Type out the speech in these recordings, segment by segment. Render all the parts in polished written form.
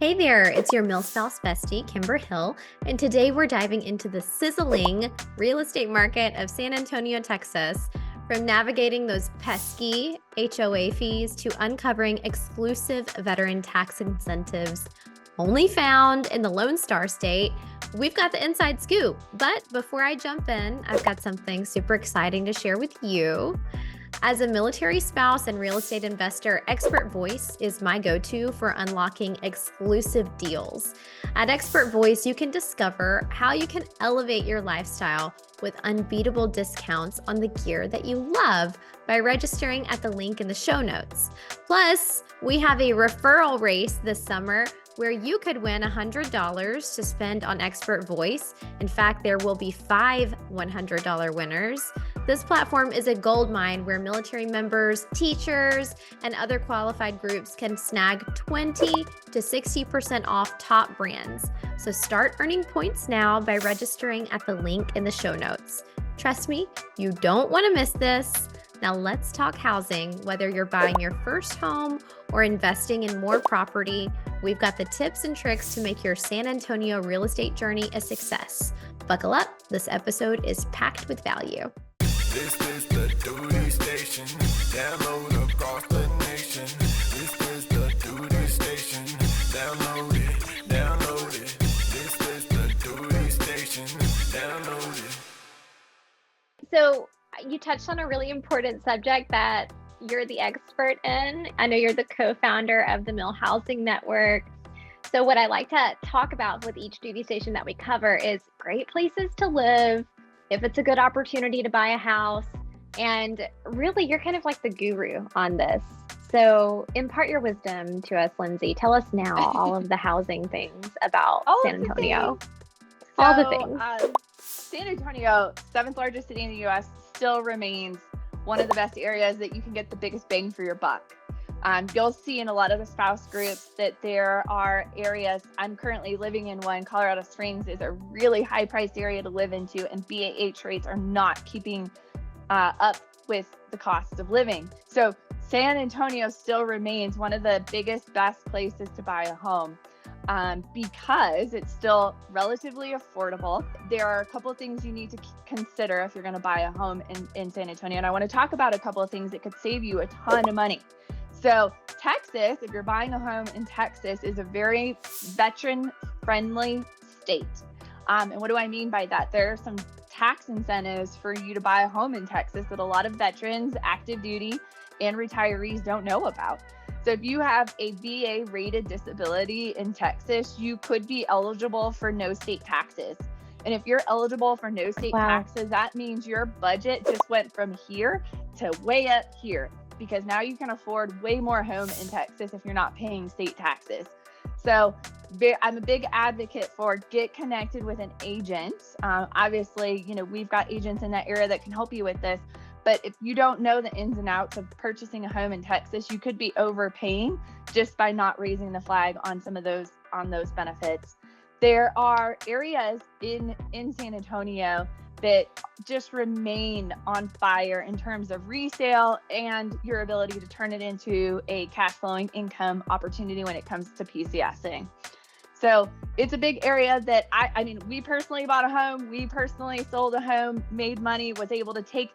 Hey there, it's your mill spouse bestie, Kimber Hill, and today we're diving into the sizzling real estate market of San Antonio, Texas, from navigating those pesky HOA fees to uncovering exclusive veteran tax incentives only found in the Lone Star State. We've got the inside scoop, but before I jump in, I've got something super exciting to share with you. As a military spouse and real estate investor, Expert Voice is my go-to for unlocking exclusive deals. At Expert Voice, you can discover how you can elevate your lifestyle with unbeatable discounts on the gear that you love by registering at the link in the show notes. Plus, we have a referral race this summer where you could win $100 to spend on Expert Voice. In fact, there will be 5 $100 winners. This platform is a gold mine where military members, teachers, and other qualified groups can snag 20 to 60% off top brands. So start earning points now by registering at the link in the show notes. Trust me, you don't want to miss this. Now let's talk housing. Whether you're buying your first home or investing in more property, we've got the tips and tricks to make your San Antonio real estate journey a success. Buckle up. This episode is packed with value. This is the duty station. Download across the nation. This is the duty station. Download it. Download it. This is the duty station. Download it. So you touched on a really important subject that you're the expert in. I know you're the co-founder of the Mill Housing Network. So what I like to talk about with each duty station that we cover is great places to live, if it's a good opportunity to buy a house, and really you're kind of like the guru on this. So impart your wisdom to us, Lindsay. Tell us now all of the housing things about San Antonio. All the things. San Antonio, 7th largest city in the U.S., still remains one of the best areas that you can get the biggest bang for your buck. You'll see in a lot of the spouse groups that there are areas. I'm currently living in one. Colorado Springs is a really high priced area to live into, and BAH rates are not keeping up with the cost of living. So San Antonio still remains one of the biggest, best places to buy a home. Because it's still relatively affordable. There are a couple of things you need to consider if you're going to buy a home in San Antonio. And I want to talk about a couple of things that could save you a ton of money. So Texas, if you're buying a home in Texas, is a very veteran-friendly state. And what do I mean by that? There are some tax incentives for you to buy a home in Texas that a lot of veterans, active duty, and retirees don't know about. So if you have a VA rated disability in Texas, you could be eligible for no state taxes. And if you're eligible for no state taxes, that means your budget just went from here to way up here, because now you can afford way more home in Texas if you're not paying state taxes. So I'm a big advocate for get connected with an agent. Obviously, we've got agents in that area that can help you with this. But if you don't know the ins and outs of purchasing a home in Texas, you could be overpaying just by not raising the flag on some of those benefits. There are areas in San Antonio that just remain on fire in terms of resale and your ability to turn it into a cash flowing income opportunity when it comes to PCS'ing. So it's a big area that I mean, we personally bought a home, we personally sold a home, made money, was able to take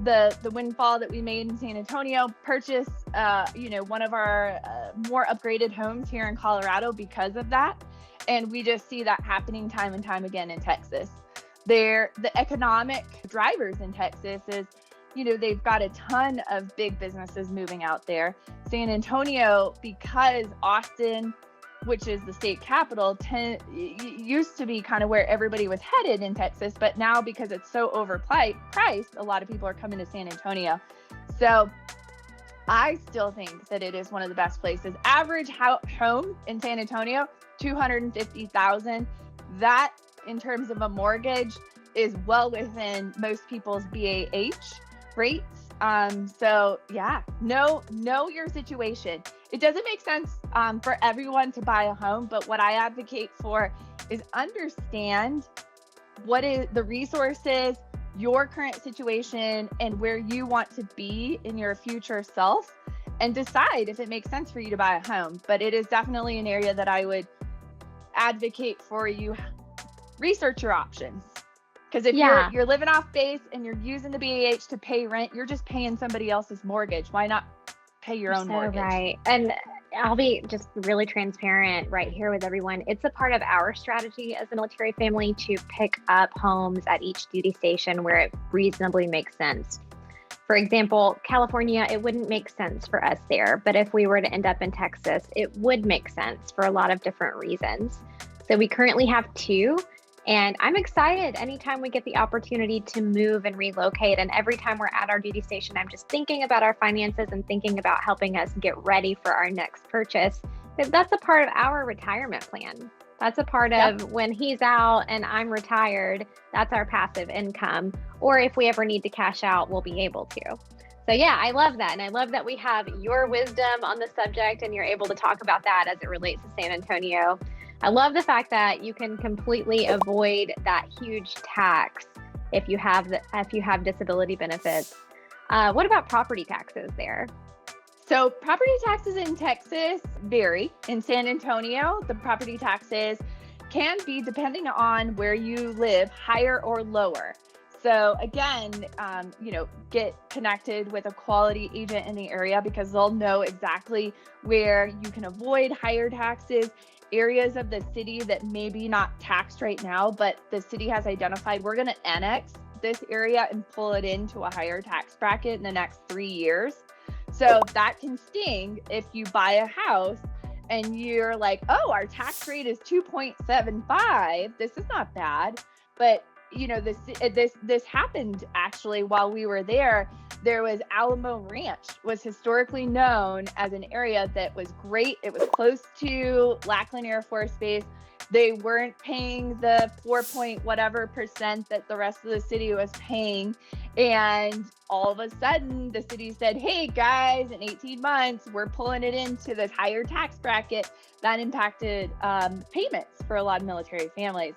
the windfall that we made in San Antonio, purchase one of our more upgraded homes here in Colorado because of that. And we just see that happening time and time again in Texas. The economic drivers in Texas is, they've got a ton of big businesses moving out there. San Antonio, because Austin, which is the state capital, used to be kind of where everybody was headed in Texas, but now because it's so overpriced, a lot of people are coming to San Antonio. So I still think that it is one of the best places. Average home in San Antonio, $250,000. That, in terms of a mortgage, is well within most people's BAH rates. So yeah, know your situation. It doesn't make sense for everyone to buy a home, but what I advocate for is understand what is the resources, your current situation, and where you want to be in your future self, and decide if it makes sense for you to buy a home. But it is definitely an area that I would advocate for you. Research your options. Because if you're living off base and you're using the BAH to pay rent, you're just paying somebody else's mortgage. Why not pay your own mortgage? Right. And I'll be just really transparent right here with everyone. It's a part of our strategy as a military family to pick up homes at each duty station where it reasonably makes sense. For example, California, it wouldn't make sense for us there. But if we were to end up in Texas, it would make sense for a lot of different reasons. So we currently have 2. And I'm excited anytime we get the opportunity to move and relocate. And every time we're at our duty station, I'm just thinking about our finances and thinking about helping us get ready for our next purchase. That's a part of our retirement plan. That's a part of when he's out and I'm retired, that's our passive income. Or if we ever need to cash out, we'll be able to. So yeah, I love that. And I love that we have your wisdom on the subject and you're able to talk about that as it relates to San Antonio. I love the fact that you can completely avoid that huge tax if you have disability benefits. What about property taxes there? So property taxes in Texas vary. In San Antonio, the property taxes can be, depending on where you live, higher or lower. So again, get connected with a quality agent in the area because they'll know exactly where you can avoid higher taxes. Areas of the city that maybe not taxed right now, but the city has identified we're going to annex this area and pull it into a higher tax bracket in the next 3 years. So that can sting if you buy a house and you're like, oh, our tax rate is 2.75. This is not bad. But this happened actually while we were there. There was Alamo Ranch, was historically known as an area that was great. It was close to Lackland Air Force Base. They weren't paying the 4.whatever% that the rest of the city was paying. And all of a sudden the city said, hey guys, in 18 months, we're pulling it into this higher tax bracket. That impacted payments for a lot of military families.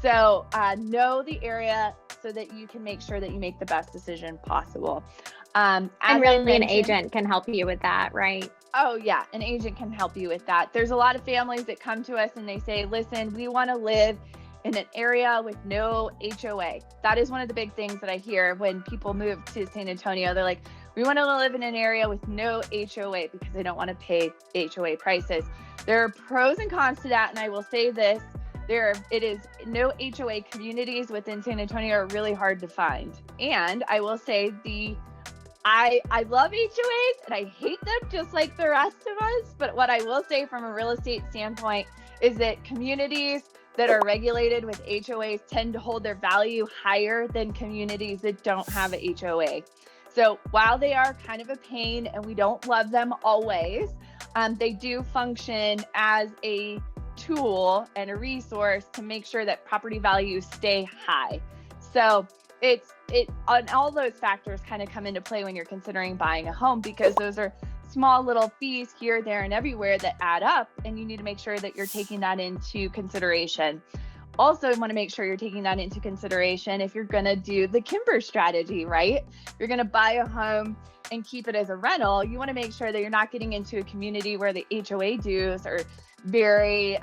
So know the area so that you can make sure that you make the best decision possible. And really an agent can help you with that, right? Oh yeah, an agent can help you with that. There's a lot of families that come to us and they say, listen, we want to live in an area with no HOA. That is one of the big things that I hear when people move to San Antonio. They're like, we want to live in an area with no HOA because they don't want to pay HOA prices. There are pros and cons to that. And I will say this, no HOA communities within San Antonio are really hard to find. And I will say I love HOAs and I hate them just like the rest of us. But what I will say from a real estate standpoint is that communities that are regulated with HOAs tend to hold their value higher than communities that don't have a HOA. So while they are kind of a pain and we don't love them always, they do function as a tool and a resource to make sure that property values stay high. So on all those factors kind of come into play when you're considering buying a home, because those are small little fees here, there, and everywhere that add up, and you need to make sure that you're taking that into consideration. Also, you want to make sure you're taking that into consideration if you're going to do the Kimber strategy, right? You're going to buy a home and keep it as a rental. You want to make sure that you're not getting into a community where the HOA dues are very,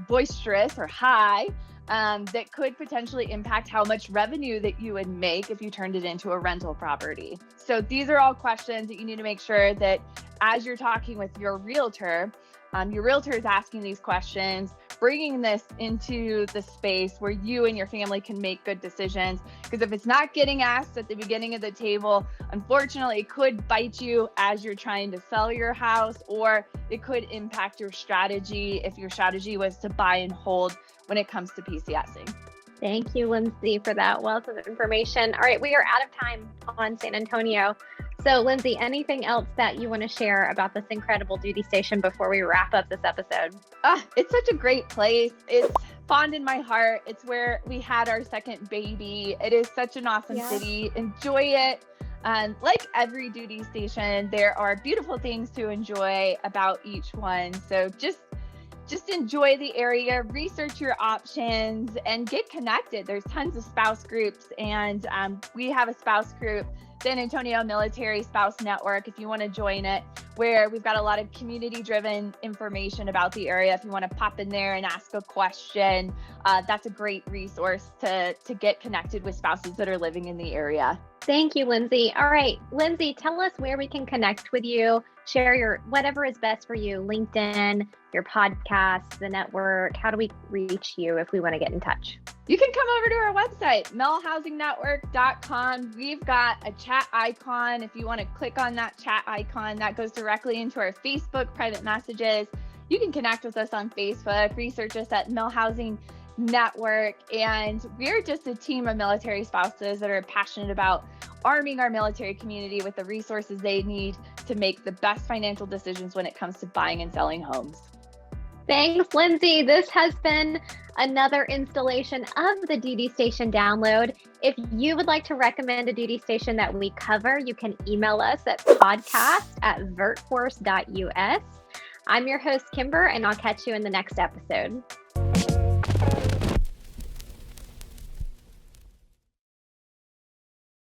boisterous or high, that could potentially impact how much revenue that you would make if you turned it into a rental property. So these are all questions that you need to make sure that as you're talking with your realtor is asking these questions, bringing this into the space where you and your family can make good decisions. Because if it's not getting asked at the beginning of the table, unfortunately, it could bite you as you're trying to sell your house, or it could impact your strategy if your strategy was to buy and hold when it comes to PCS'ing. Thank you, Lindsay, for that wealth of information. All right, we are out of time on San Antonio. So, Lindsay, anything else that you want to share about this incredible duty station before we wrap up this episode? It's such a great place. It's fond in my heart. It's where we had our second baby. It is such an awesome city. Enjoy it. Like every duty station, there are beautiful things to enjoy about each one. So just enjoy the area, research your options, and get connected. There's tons of spouse groups, and we have a spouse group San Antonio Military Spouse Network if you want to join it, where we've got a lot of community-driven information about the area. If you want to pop in there and ask a question, that's a great resource to get connected with spouses that are living in the area. Thank you, Lindsay. All right, Lindsay, tell us where we can connect with you, share your whatever is best for you, LinkedIn, your podcast, the network. How do we reach you if we want to get in touch? You can come over to our website, 𝗏Housingnetwork.com. We've got a chat icon. If you want to click on that chat icon, that goes directly into our Facebook private messages. You can connect with us on Facebook, research us at 𝗏 Housing Network, and we're just a team of military spouses that are passionate about arming our military community with the resources they need to make the best financial decisions when it comes to buying and selling homes. Thanks, Lindsay. This has been another installation of the Duty Station Download. If you would like to recommend a duty station that we cover, you can email us at podcast@𝗏𝗏𝗄𝑟𝒄𝑒.us. I'm your host, Kimber, and I'll catch you in the next episode.